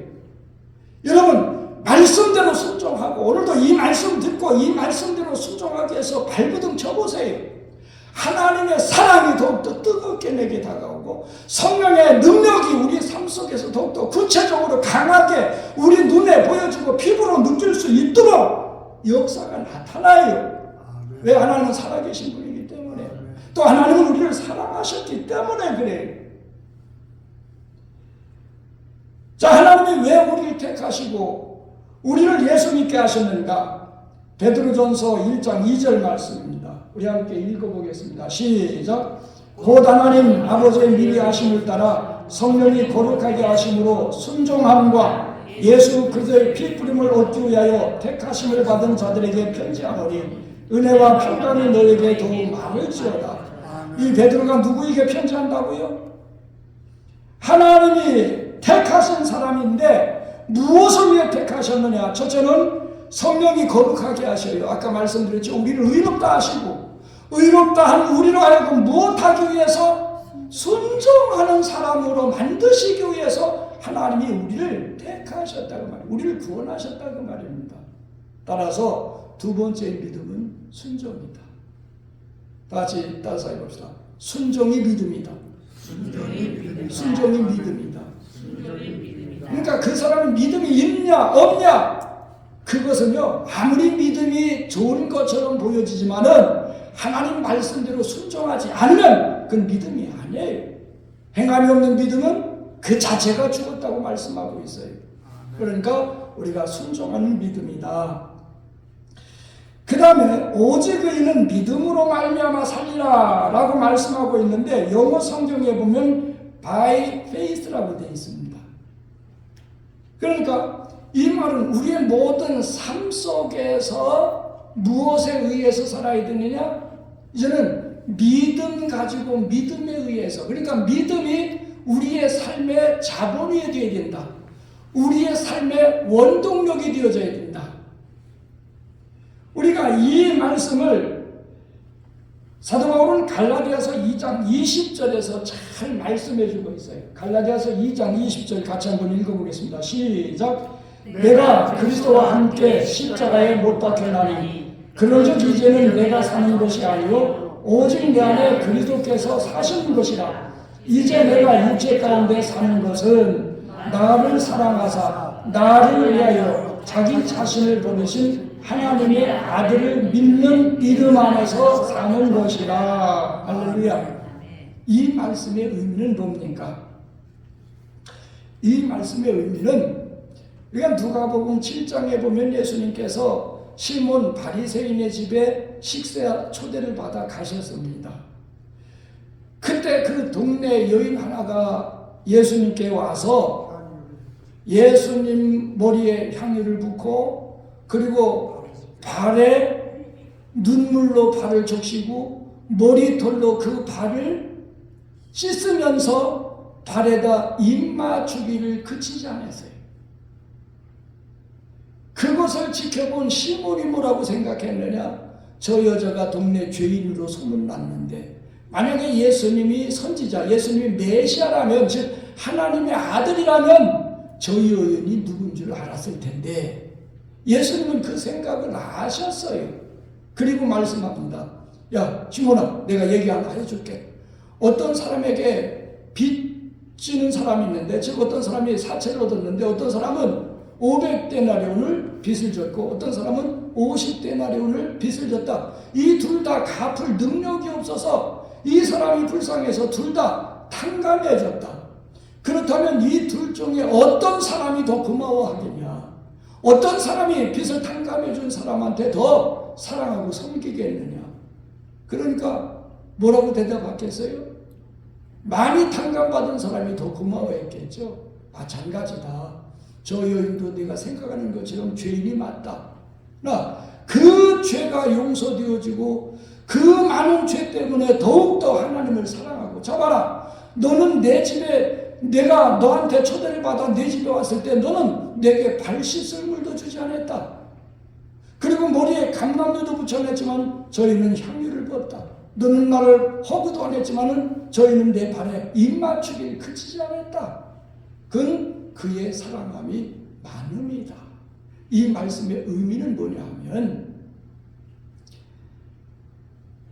여러분, 말씀대로 순종하고, 오늘도 이 말씀 듣고 이 말씀대로 순종하기 위해서 발버둥 쳐보세요. 하나님의 사랑이 더욱더 뜨겁게 내게 다가오고, 성령의 능력이 우리 삶 속에서 더욱더 구체적으로 강하게 우리 눈에 보여지고 피부로 느낄 수 있도록 역사가 나타나요. 왜? 하나님은 살아계신 분이기 때문에, 또 하나님은 우리를 사랑하셨기 때문에 그래요. 자, 하나님이 왜 우리를 택하시고 우리를 예수 믿게 하셨는가? 베드로전서 1장 2절 말씀입니다. 우리 함께 읽어보겠습니다. 시작. 곧 하나님 아버지의 미리 하심을 따라 성령이 거룩하게 하심으로 순종함과 예수 그리스도의 피 뿌림을 얻기 위하여 택하심을 받은 자들에게 편지하노니 은혜와 평강이 너에게 더욱 많을지어다. 이 베드로가 누구에게 편지한다고요? 하나님이 택하신 사람인데 무엇을 위해 택하셨느냐? 첫째는 성령이 거룩하게 하셔요. 아까 말씀드렸죠. 우리를 의롭다 하시고, 의롭다 한 우리로 하여금 무엇하기 위해서? 순종하는 사람으로 만드시기 위해서 하나님이 우리를 택하셨다고 말입니다. 우리를 구원하셨다고 말입니다. 따라서 두 번째 믿음은 순종이다. 다시 따라서 해봅시다. 순종이 믿음이다. 순종이 믿음이다. 그러니까 그 사람은 믿음이 있냐 없냐, 그것은요 아무리 믿음이 좋은 것처럼 보여지지만은 하나님 말씀대로 순종하지 않으면 그건 믿음이 아니에요. 행함이 없는 믿음은 그 자체가 죽었다고 말씀하고 있어요. 그러니까 우리가 순종하는 믿음이다. 그 다음에 오직 의인은 믿음으로 말미암아 살리라 라고 말씀하고 있는데 영어 성경에 보면 by faith라고 되어 있습니다. 그러니까 이 말은 우리의 모든 삶 속에서 무엇에 의해서 살아야 되느냐? 이제는 믿음 가지고 믿음에 의해서, 그러니까 믿음이 우리의 삶의 자본이 되어야 된다. 우리의 삶의 원동력이 되어져야 된다. 우리가 이 말씀을 사도 바울은 갈라디아서 2장 20절에서 잘 말씀해 주고 있어요. 갈라디아서 2장 20절 같이 한번 읽어보겠습니다. 시작. 내가 그리스도와 함께 십자가에 못 박혀나니 그런즉 이제는 내가 사는 것이 아니요 오직 내 안에 그리스도께서 사시는 것이라. 이제 내가 육체 가운데 사는 것은 나를 사랑하사 나를 위하여 자기 자신을 보내신 하나님의 아들을 믿는 믿음 안에서 사는 것이라. 할렐루야. 이 말씀의 의미는 뭡니까? 이 말씀의 의미는 우리가 누가복음 7장에 보면 예수님께서 시몬 바리새인의 집에 식사 초대를 받아 가셨습니다. 그때 그 동네 여인 하나가 예수님께 와서 예수님 머리에 향유를 붓고 그리고 발에 눈물로 발을 적시고 머리털로 그 발을 씻으면서 발에다 입 맞추기를 그치지 않았어요. 그것을 지켜본 시몬이 뭐라고 생각했느냐? 저 여자가 동네 죄인으로 소문났는데 만약에 예수님이 선지자, 예수님이 메시아라면, 즉 하나님의 아들이라면 저희 여인이 누군 줄 알았을 텐데 예수님은 그 생각을 아셨어요. 그리고 말씀합니다. 야 시몬아, 내가 얘기 하나 해줄게. 어떤 사람에게 빚지는 사람이 있는데, 즉 어떤 사람이 사채를 얻었는데 어떤 사람은 500데나리온을 빚을 졌고 어떤 사람은 50데나리온을 빚을 졌다. 이 둘 다 갚을 능력이 없어서 이 사람이 불쌍해서 둘 다 탕감해졌다. 그렇다면 이 둘 중에 어떤 사람이 더 고마워하겠냐? 어떤 사람이 빚을 탕감해 준 사람한테 더 사랑하고 섬기겠느냐? 그러니까 뭐라고 대답하겠어요? 많이 탕감받은 사람이 더 고마워했겠죠. 마찬가지다. 저 여인도 네가 생각하는 것처럼 죄인이 맞다. 나 그 죄가 용서되어지고 그 많은 죄 때문에 더욱더 하나님을 사랑하고, 자 봐라, 너는 내 집에, 내가 너한테 초대를 받아 내 집에 왔을 때 너는 내게 발 씻을 물도 주지 않았다. 그리고 머리에 감람류도 붙여냈지만 저희는 향유를 부었다. 너는 나를 허구도 안 했지만 저희는 내 발에 입 맞추기를 그치지 않았다. 그건 그의 사랑함이 많음이다. 이 말씀의 의미는 뭐냐 하면,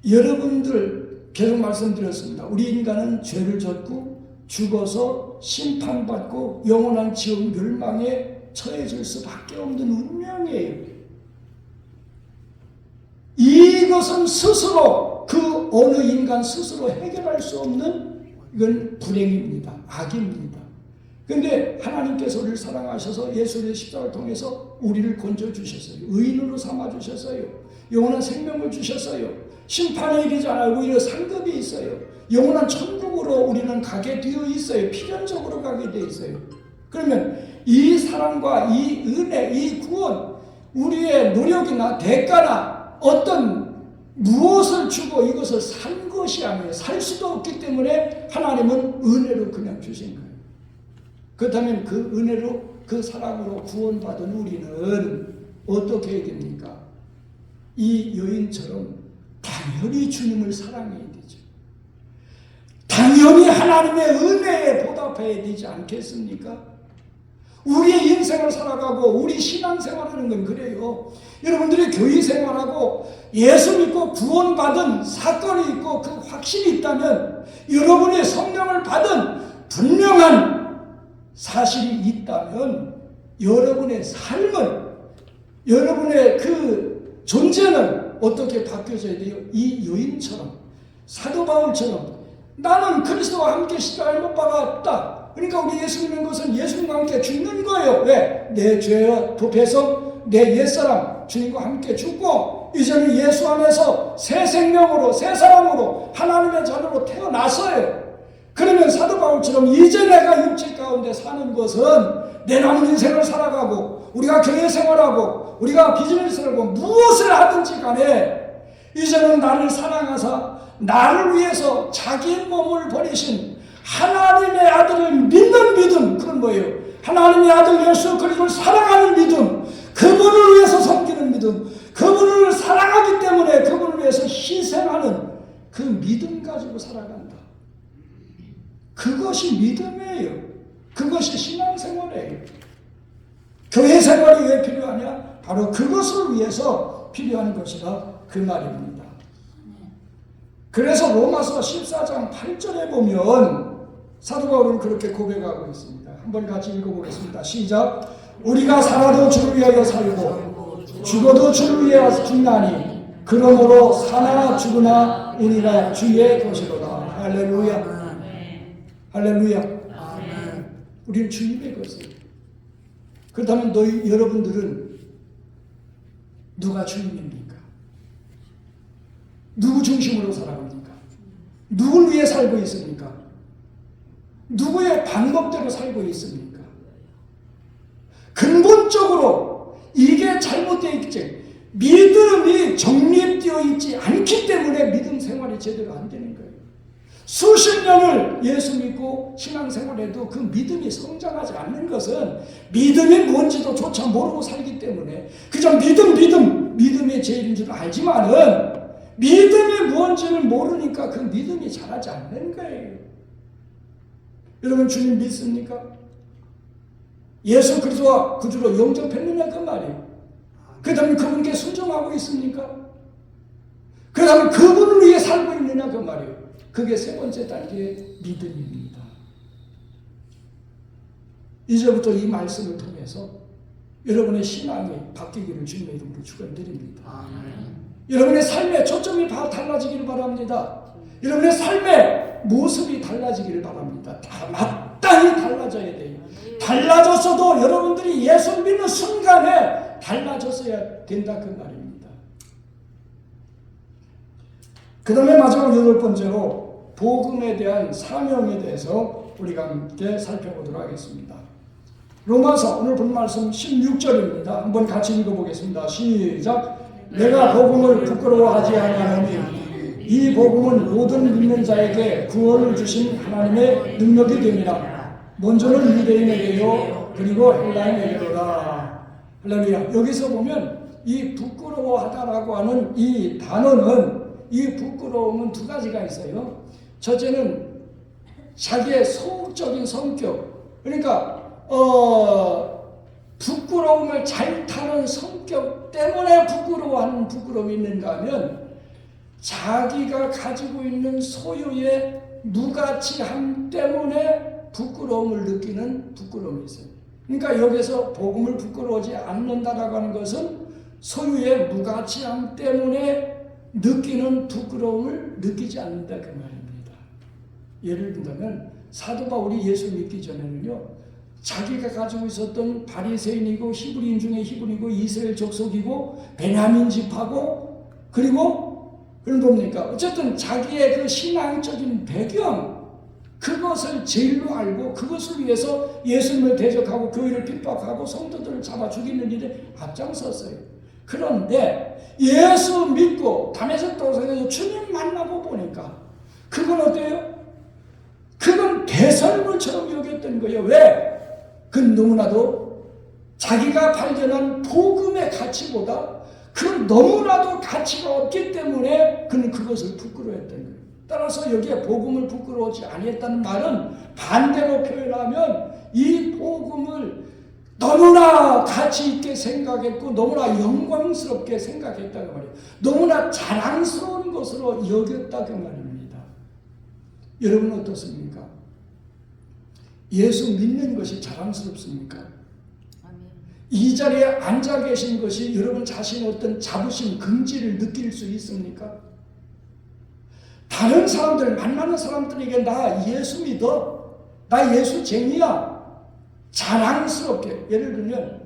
여러분들 계속 말씀드렸습니다. 우리 인간은 죄를 졌고 죽어서 심판받고 영원한 지옥 멸망에 처해질 수밖에 없는 운명이에요. 이것은 스스로, 그 어느 인간 스스로 해결할 수 없는, 이건 불행입니다. 악입니다. 근데 하나님께서 우리를 사랑하셔서 예수의 십자가를 통해서 우리를 건져주셨어요. 의인으로 삼아주셨어요. 영원한 생명을 주셨어요. 심판의 일이지 않아요. 오히려 상급이 있어요. 영원한 천국으로 우리는 가게 되어 있어요. 필연적으로 가게 되어 있어요. 그러면 이 사랑과 이 은혜, 이 구원, 우리의 노력이나 대가나 어떤 무엇을 주고 이것을 산 것이 아니에요. 살 수도 없기 때문에 하나님은 은혜로 그냥 주신 거예요. 그렇다면 그 은혜로, 그 사랑으로 구원받은 우리는 어떻게 해야 됩니까? 이 여인처럼 당연히 주님을 사랑해야 되죠. 당연히 하나님의 은혜에 보답해야 되지 않겠습니까? 우리의 인생을 살아가고 우리 신앙생활하는 건 그래요. 여러분들이 교회 생활하고 예수 믿고 구원받은 사건이 있고 그 확신이 있다면, 여러분의 성령을 받은 분명한 사실이 있다면, 여러분의 삶은, 여러분의 그 존재는 어떻게 바뀌어져야 돼요? 이 여인처럼, 사도 바울처럼 나는 그리스도와 함께 십자가에 못 박았다. 그러니까 우리 예수 믿는 것은 예수님과 함께 죽는 거예요. 왜? 내 죄와 부패성, 내 옛사람 주님과 함께 죽고 이제는 예수 안에서 새 생명으로, 새 사람으로 하나님의 자녀로 태어났어요. 그러면 사도 바울처럼 이제 내가 육체 가운데 사는 것은 내 남은 인생을 살아가고 우리가 교회 생활하고 우리가 비즈니스를 하고 무엇을 하든지 간에 이제는 나를 사랑하사 나를 위해서 자기 몸을 버리신 하나님의 아들을 믿는 믿음, 그건 뭐예요? 하나님의 아들 예수 그리스도를 사랑하는 믿음, 그분을 위해서 섬기는 믿음, 그분을 사랑하기 때문에 그분을 위해서 희생하는 그 믿음 가지고 살아간다. 그것이 믿음이에요. 그것이 신앙생활이에요. 교회 생활이 왜 필요하냐? 바로 그것을 위해서 필요한 것이다, 그 말입니다. 그래서 로마서 14장 8절에 보면 사도 바울은 그렇게 고백하고 있습니다. 한번 같이 읽어보겠습니다. 시작. 우리가 살아도 주를 위하여 살고 죽어도 주를 위하여 죽나니 그러므로 사나 죽으나 우리가 주의 것이로다. 할렐루야. 할렐루야. 우리는 주님의 것이에요. 그렇다면 여러분들은 누가 주님입니까? 누구 중심으로 살아갑니까? 누굴 위해 살고 있습니까? 누구의 방법대로 살고 있습니까? 근본적으로 이게 잘못되어 있지, 믿음이 정립되어 있지 않기 때문에 믿음 생활이 제대로 안 되는 거예요. 수십 년을 예수 믿고 신앙생활해도 그 믿음이 성장하지 않는 것은 믿음이 뭔지도 조차 모르고 살기 때문에 그저 믿음이 제일인 줄 알지만은 믿음이 뭔지를 모르니까 그 믿음이 자라지 않는 거예요. 여러분 주님 믿습니까? 예수 그리스도와 구주로 영접했느냐 그 말이에요. 그 다음에 그분께 순종하고 있습니까? 그 다음에 그분을 위해 살고 있느냐 그 말이에요. 그게 세 번째 단계의 믿음입니다. 이제부터 이 말씀을 통해서 여러분의 신앙이 바뀌기를 주님의 이름으로 축원드립니다. 여러분의 삶의 초점이 달라지기를 바랍니다. 여러분의 삶의 모습이 달라지기를 바랍니다. 다 마땅히 달라져야 돼요. 달라졌어도 여러분들이 예수 믿는 순간에 달라졌어야 된다 그 말입니다. 그 다음에 마지막 8번째로 복음에 대한 사명에 대해서 우리가 함께 살펴보도록 하겠습니다. 로마서 오늘 본 말씀 16절입니다. 한번 같이 읽어보겠습니다. 시작. 내가 복음을 부끄러워하지 아니하노니 이 복음은 모든 믿는 자에게 구원을 주신 하나님의 능력이 됩니다. 먼저는 유대인에게요 그리고 헬라인에게로다. 할렐루야. 여기서 보면 이 부끄러워하다라고 하는 이 단어는, 이 부끄러움은 두 가지가 있어요. 첫째는 자기의 소극적인 성격, 그러니까 부끄러움을 잘 타는 성격 때문에 부끄러워하는 부끄러움이 있는가 하면 자기가 가지고 있는 소유의 무가치함 때문에 부끄러움을 느끼는 부끄러움이 있어요. 그러니까 여기서 복음을 부끄러워하지 않는다라고 하는 것은 소유의 무가치함 때문에 느끼는 부끄러움을 느끼지 않는다 그 말입니다. 예를 들면 사도 바울이 예수 믿기 전에는요 자기가 가지고 있었던 바리새인이고 히브리인 중에 히브리고 이스라엘 족속이고 베냐민 지파고 그리고 그런 뭡니까? 어쨌든 자기의 그 신앙적인 배경 그것을 제일로 알고 그것을 위해서 예수님을 대적하고 교회를 핍박하고 성도들을 잡아 죽이는 일에 앞장섰어요. 그런데 예수 믿고 다메섹 도상에서 주님 만나고 보니까 그건 어때요? 그건 배설물처럼 여겼던 거예요. 왜? 그건 너무나도 자기가 발견한 복음의 가치보다 그 너무나도 가치가 없기 때문에 그는 그것을 부끄러워했던 거예요. 따라서 여기에 복음을 부끄러워하지 아니했다는 말은 반대로 표현하면 이 복음을 너무나 가치 있게 생각했고 너무나 영광스럽게 생각했다고 말이에요. 너무나 자랑스러운 것으로 여겼다고 말입니다. 여러분 어떻습니까? 예수 믿는 것이 자랑스럽습니까? 이 자리에 앉아 계신 것이 여러분 자신의 어떤 자부심, 긍지를 느낄 수 있습니까? 다른 사람들, 만나는 사람들에게 나 예수 믿어, 나 예수쟁이야, 자랑스럽게. 예를 들면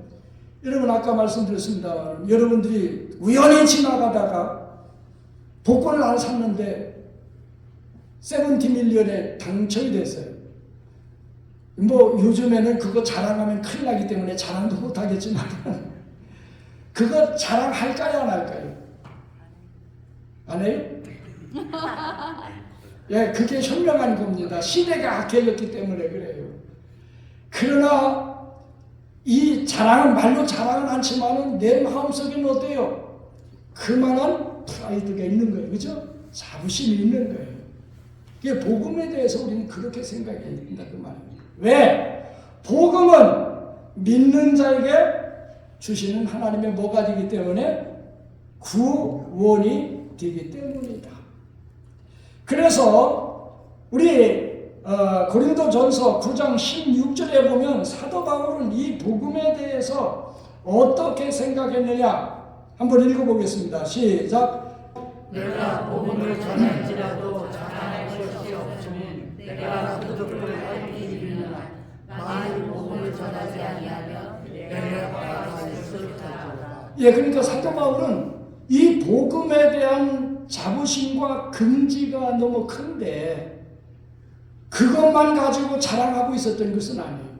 여러분 아까 말씀드렸습니다. 여러분들이 우연히 지나가다가 복권을 하나 샀는데 $70 당첨이 됐어요. 뭐 요즘에는 그거 자랑하면 큰일 나기 때문에 자랑도 못하겠지만 그거 자랑할까요 안 할까요? 안 해요? 예, 그게 현명한 겁니다. 시대가 악해졌기 때문에 그래요. 그러나 이 자랑은 말로 자랑은 않지만은 내 마음속에는 어때요? 그만한 프라이드가 있는 거예요. 그죠? 자부심이 있는 거예요. 이게 복음에 대해서 우리는 그렇게 생각해야 된다 그 말입니다. 왜? 복음은 믿는 자에게 주시는 하나님의 뭐가 되기 때문에 구원이 되기 때문이다. 그래서 우리 고린도전서 9장 16절에 보면 사도 바울은 이 복음에 대해서 어떻게 생각했느냐 한번 읽어보겠습니다. 시작. 내가 복음을 전할지라도 자랑할 것이 없으면 내가 그들을 알리리라. 만일 복음을 전하지 아니하면 내가 바라볼 수 없다. 예, 그러니까 사도 바울은 이 복음에 대한 자부심과 긍지가 너무 큰데 그것만 가지고 자랑하고 있었던 것은 아니에요.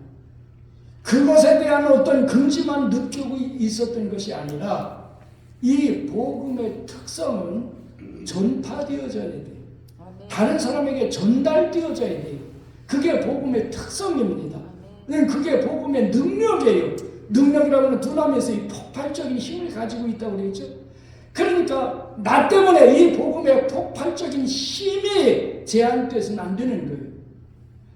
그것에 대한 어떤 긍지만 느끼고 있었던 것이 아니라 이 복음의 특성은 전파되어져야 돼요. 다른 사람에게 전달되어져야 돼요. 그게 복음의 특성입니다. 그게 복음의 능력이에요. 능력이라고 하면 두나미에서 폭발적인 힘을 가지고 있다고 그랬죠. 그러니까 나 때문에 이 복음의 폭발적인 힘이 제한돼서는 안 되는 거예요.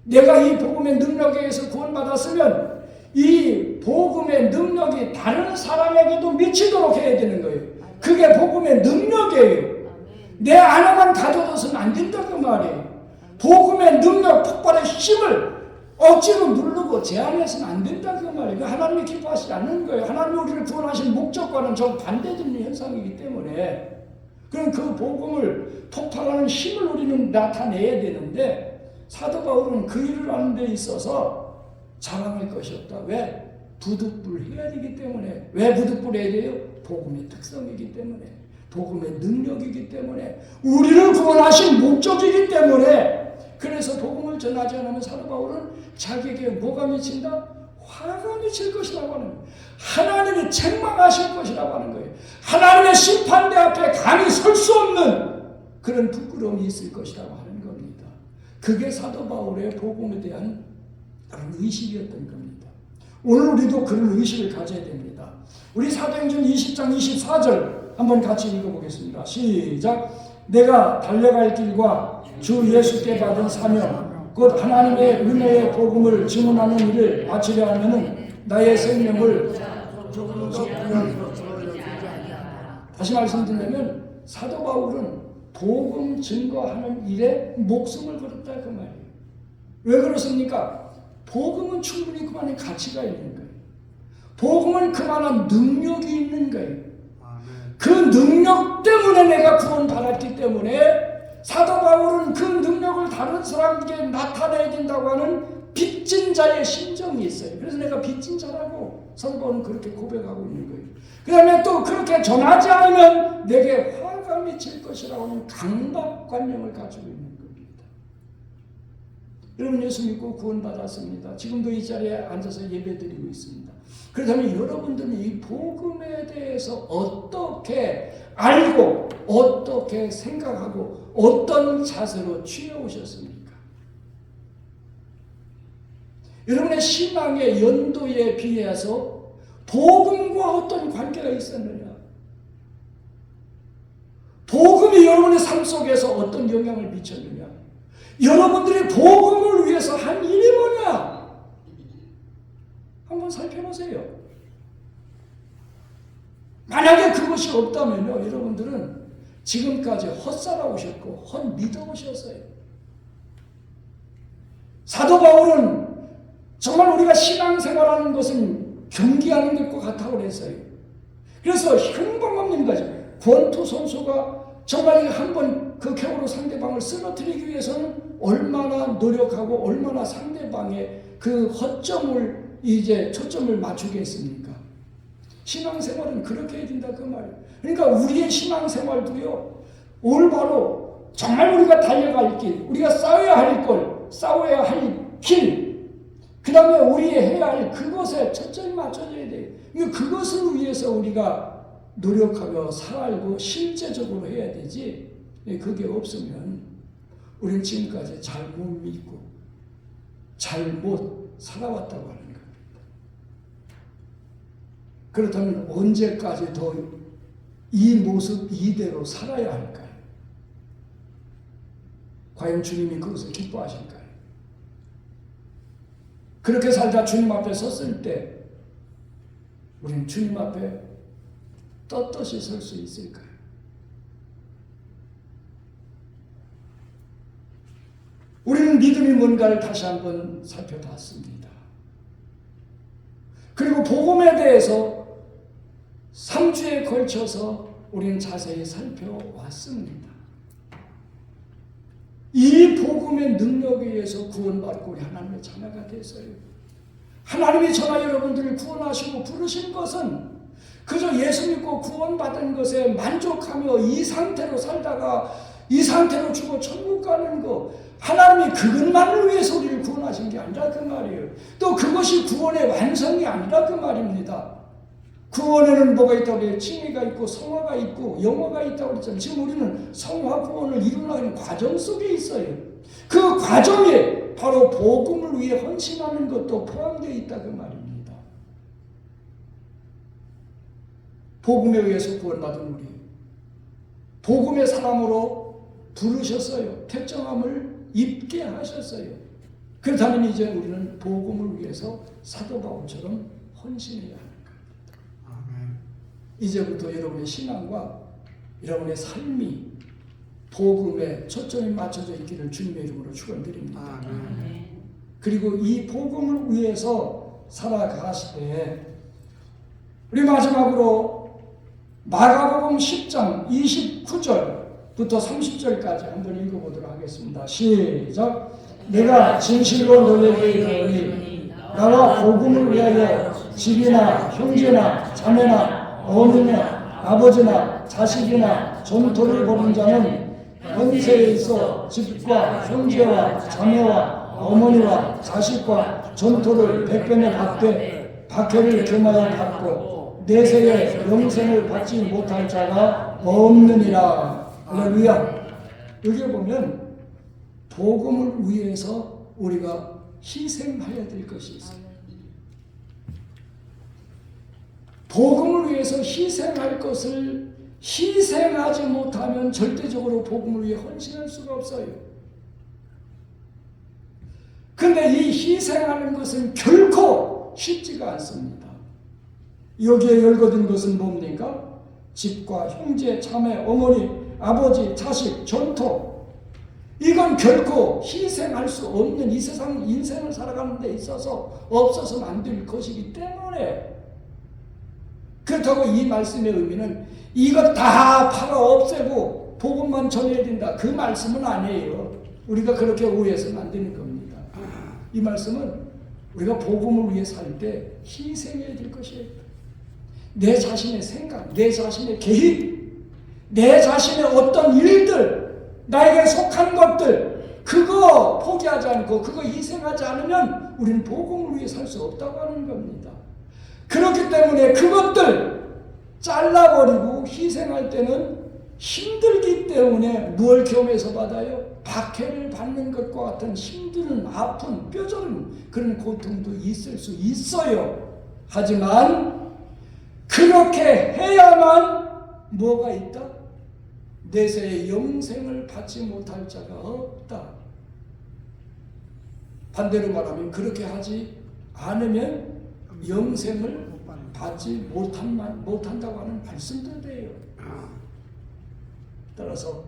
내가 이 복음의 능력에 의해서 구원받았으면 이 복음의 능력이 다른 사람에게도 미치도록 해야 되는 거예요. 그게 복음의 능력이에요. 내 안에만 가져둬서는 안 된다고 말이에요. 복음의 능력, 폭발의 힘을 억지로 누르고 제한해서는 안 된다고 말이에요. 하나님이 기뻐하시지 않는 거예요. 하나님이 우리를 구원하신 목적과는 정반대되는 현상이기 때문에 그럼 그 복음을 폭발하는 힘을 우리는 나타내야 되는데 사도 바울은 그 일을 하는 데 있어서 자랑할 것이 없다. 왜? 부득불해야 되기 때문에. 왜 부득불해야 돼요? 복음의 특성이기 때문에. 복음의 능력이기 때문에. 우리를 구원하신 목적이기 때문에. 그래서 복음을 전하지 않으면 사도 바울은 자기에게 뭐가 미친다? 화가 미칠 것이라고 하는 거예요. 하나님이 책망하실 것이라고 하는 거예요. 하나님의 심판대 앞에 감히 설 수 없는 그런 부끄러움이 있을 것이라고 하는 겁니다. 그게 사도 바울의 복음에 대한 그런 의식이었던 겁니다. 오늘 우리도 그런 의식을 가져야 됩니다. 우리 사도행전 20장 24절 한번 같이 읽어보겠습니다. 시작. 내가 달려갈 길과 주 예수께 받은 사명 곧 하나님의 은혜의 복음을 증언하는 일을 마치려 하면은 나의 생명을 다시 말씀드리면 사도 바울은 복음 증거하는 일에 목숨을 걸었다 그 말이에요. 왜 그렇습니까? 복음은 충분히 그만한 가치가 있는 거예요. 복음은 그만한 능력이 있는 거예요. 그 능력 때문에 내가 구원받았기 때문에 사도 바울은 그 능력을 다른 사람에게 나타내야 된다고 하는 빚진 자의 심정이 있어요. 그래서 내가 빚진 자라고 사도 바울은 그렇게 고백하고 있는 거예요. 그 다음에 또 그렇게 전하지 않으면 내게 화가 미칠 것이라고 하는 강박관념을 가지고 있는 겁니다. 여러분 예수 믿고 구원받았습니다. 지금도 이 자리에 앉아서 예배드리고 있습니다. 그렇다면 여러분들은 이 복음에 대해서 어떻게 알고 어떻게 생각하고 어떤 자세로 취해오셨습니까? 여러분의 신앙의 연도에 비해서 복음과 어떤 관계가 있었느냐? 복음이 여러분의 삶 속에서 어떤 영향을 미쳤느냐? 여러분들이 복음을 위해서 한 일이 뭐냐? 한번 살펴보세요. 만약에 그것이 없다면요, 여러분들은 지금까지 헛살아오셨고 헛믿어오셨어요. 사도 바울은 정말 우리가 신앙생활하는 것은 경기하는 것과 같다고 그랬어요. 그래서 흉범없는 거죠. 권투 선수가 정말 한번 극형으로 상대방을 쓰러뜨리기 위해서는 얼마나 노력하고 얼마나 상대방의 그 허점을 이제 초점을 맞추겠습니까? 신앙생활은 그렇게 해야 된다 그 말이에요. 그러니까 우리의 신앙생활도요, 올바로 정말 우리가 달려갈 길, 우리가 싸워야 할 걸, 싸워야 할 길, 그 다음에 우리 해야 할 그것에 초점이 맞춰져야 돼요. 그것을 위해서 우리가 노력하며 살고 실제적으로 해야 되지, 그게 없으면 우리는 지금까지 잘못 믿고 잘못 살아왔다고 하는 겁니다. 그렇다면 언제까지 더 이 모습 이대로 살아야 할까요? 과연 주님이 그것을 기뻐하실까요? 그렇게 살다 주님 앞에 섰을 때 우리는 주님 앞에 떳떳이 설 수 있을까요? 우리는 믿음이 뭔가를 다시 한번 살펴봤습니다. 그리고 복음에 대해서 3주에 걸쳐서 우리는 자세히 살펴왔습니다. 이 복음의 능력에 의해서 구원받고 우리 하나님의 자녀가 됐어요. 하나님이 저와 여러분들을 구원하시고 부르신 것은 그저 예수 믿고 구원받은 것에 만족하며 이 상태로 살다가 이 상태로 죽어 천국 가는 거, 하나님이 그것만을 위해서 우리를 구원하신 게 아니라 그 말이에요. 또 그것이 구원의 완성이 아니라 그 말입니다. 구원에는 뭐가 있다고 그래요? 칭의가 있고 성화가 있고 영화가 있다고 그랬잖아요. 지금 우리는 성화 구원을 이루는 과정 속에 있어요. 그 과정에 바로 복음을 위해 헌신하는 것도 포함되어 있다 그 말입니다. 복음에 의해서 구원받은 우리, 복음의 사람으로 부르셨어요. 택정함을 입게 하셨어요. 그렇다면 이제 우리는 복음을 위해서 사도 바울처럼 헌신해야 합니다. 이제부터 여러분의 신앙과 여러분의 삶이 복음에 초점이 맞춰져 있기를 주님의 이름으로 축원드립니다. 그리고 이 복음을 위해서 살아가시되 우리 마지막으로 마가복음 10장 29절부터 30절까지 한번 읽어보도록 하겠습니다. 시작. 내가 진실로 너에게 이르노니 나와 복음을 위하여 집이나 형제나 자매나 어머니나 아버지나 자식이나 전토를 벌인 자는 현세에 있어 집과 형제와 자매와 어머니와 자식과 전토를 100배나 받되 박해를 겸하여 받고 내세에 영생을 받지 못할 자가 없느니라. 할렐루야. 여기 보면 복음을 위해서 우리가 희생해야 될 것이 있어요. 복음을 위해서 희생할 것을 희생하지 못하면 절대적으로 복음을 위해 헌신할 수가 없어요. 그런데 이 희생하는 것은 결코 쉽지가 않습니다. 여기에 열거든 것은 뭡니까? 집과 형제, 자매, 어머니, 아버지, 자식, 전토. 이건 결코 희생할 수 없는 이 세상 인생을 살아가는 데 있어서 없어서는 안 될 것이기 때문에, 그렇다고 이 말씀의 의미는 이것 다 팔아 없애고 복음만 전해야 된다, 그 말씀은 아니에요. 우리가 그렇게 오해해서는 안 되는 겁니다. 이 말씀은 우리가 복음을 위해 살 때 희생해야 될 것이에요. 내 자신의 생각, 내 자신의 계획, 내 자신의 어떤 일들, 나에게 속한 것들, 그거 포기하지 않고 그거 희생하지 않으면 우리는 복음을 위해 살 수 없다고 하는 겁니다. 그렇기 때문에 그것들 잘라버리고 희생할 때는 힘들기 때문에 무엇을 경험해서 받아요? 박해를 받는 것과 같은 힘든 아픈 뼈저린 그런 고통도 있을 수 있어요. 하지만 그렇게 해야만 뭐가 있다? 내세의 영생을 받지 못할 자가 없다. 반대로 말하면 그렇게 하지 않으면 영생을 받지 못한다고 하는 말씀도 돼요. 따라서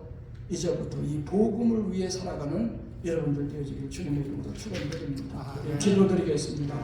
이제부터 이 복음을 위해 살아가는 여러분들 되어지길 주님의 이름으로 축원드립니다. 기도드리겠습니다.